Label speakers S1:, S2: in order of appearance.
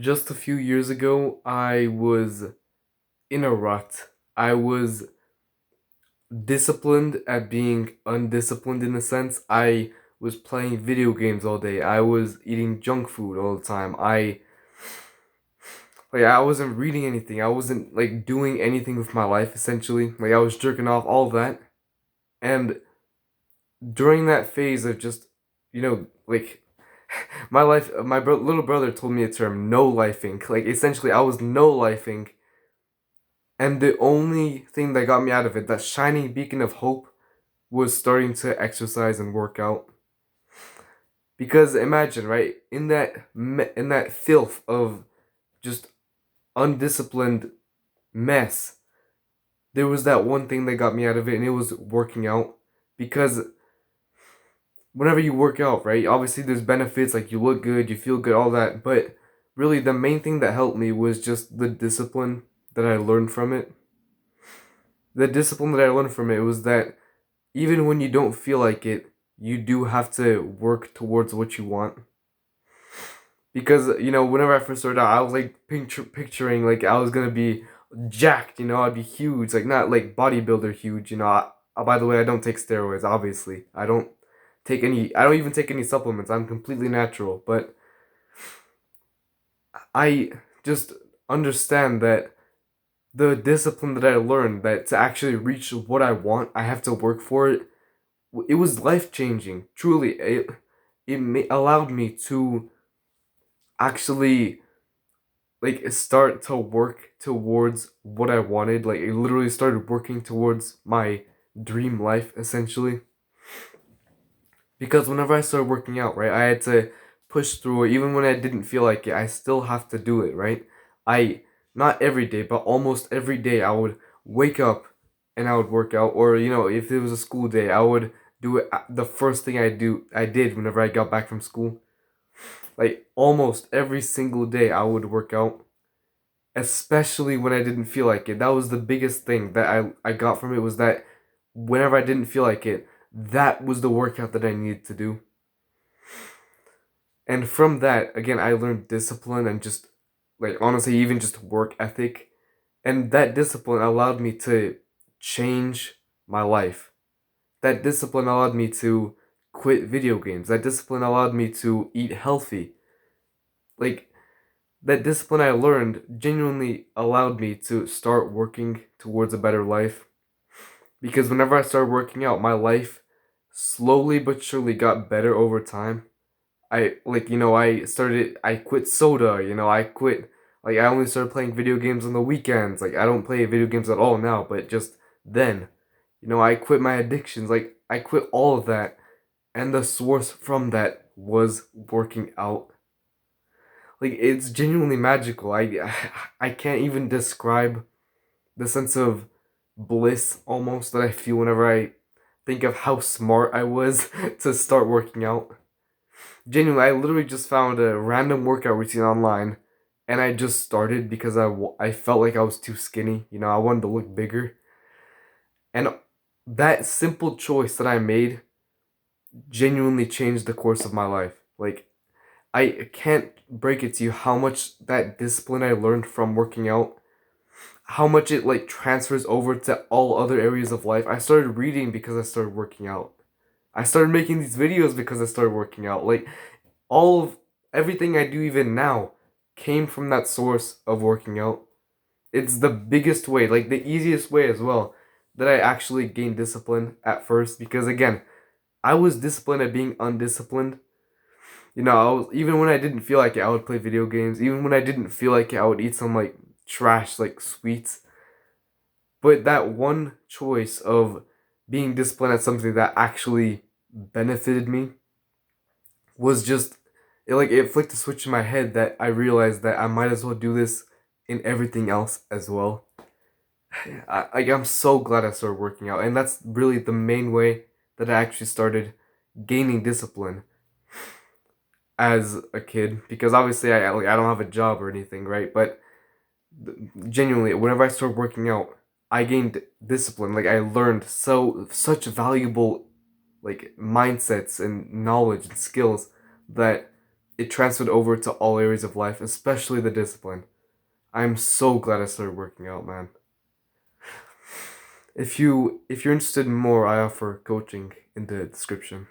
S1: Just a few years ago, I was in a rut. I was disciplined at being undisciplined in a sense. I was playing video games all day. I was eating junk food all the time. I wasn't reading anything. I wasn't like doing anything with my life essentially. Like I was jerking off all of that. And during that phase of just like my life little brother told me a term no lifing. Like essentially I was no lifing. And the only thing that got me out of it, that shining beacon of hope, was starting to exercise and work out. Because imagine, right, in that filth of just undisciplined mess, there was that one thing that got me out of it, and it was working out. Because whenever you work out, right, obviously there's benefits, like you look good, you feel good, all that. But really, the main thing that helped me was just the discipline that I learned from it. The discipline that I learned from it was that even when you don't feel like it, you do have to work towards what you want. Because whenever I first started out, I was like picturing like I was gonna be jacked. I'd be huge, like not like bodybuilder huge. By the way, I don't take steroids. Obviously, I don't take any. I don't even take any supplements. I'm completely natural. But I just understand that the discipline that I learned, that to actually reach what I want, I have to work for it. It was life changing. Truly, allowed me to actually like start to work towards what I wanted. Like I literally started working towards my dream life essentially. Because whenever I started working out, right, I had to push through it. Even when I didn't feel like it, I still have to do it, right? I Not every day, but almost every day I would wake up and I would work out. Or if it was a school day, I would do it the first thing I did whenever I got back from school. Like almost every single day I would work out, especially when I didn't feel like it. That was the biggest thing that I got from it, was that whenever I didn't feel like it, that was the workout that I needed to do. And from that, again, I learned discipline and just like honestly, even just work ethic. And that discipline allowed me to change my life. That discipline allowed me to quit video games. That discipline allowed me to eat healthy. Like that discipline I learned genuinely allowed me to start working towards a better life. Because whenever I started working out, my life slowly but surely got better over time. I quit soda, I quit, like, I only started playing video games on the weekends. Like, I don't play video games at all now, but just then, I quit my addictions. Like, I quit all of that. And the source from that was working out. Like, it's genuinely magical. I can't even describe the sense of bliss almost that I feel whenever I think of how smart I was to start working out. Genuinely, I literally just found a random workout routine online, and I just started because I felt like I was too skinny. I wanted to look bigger. And that simple choice that I made genuinely changed the course of my life. Like, I can't break it to you how much that discipline I learned from working out, how much it like transfers over to all other areas of life. I started reading because I started working out. I started making these videos because I started working out. Like all of everything I do even now came from that source of working out. It's the biggest way, like the easiest way as well, that I actually gained discipline at first, because again, I was disciplined at being undisciplined. Even when I didn't feel like it, I would play video games. Even when I didn't feel like it, I would eat some like trash like sweets. But that one choice of being disciplined at something that actually benefited me was just it flicked a switch in my head that I realized that I might as well do this in everything else as well. I'm so glad I started working out, and that's really the main way that I actually started gaining discipline as a kid. Because obviously I don't have a job or anything, right? But genuinely, whenever I started working out, I gained discipline. Like I learned such valuable like mindsets and knowledge and skills that it transferred over to all areas of life, especially the discipline. I'm so glad I started working out, man. If you're interested in more, I offer coaching in the description.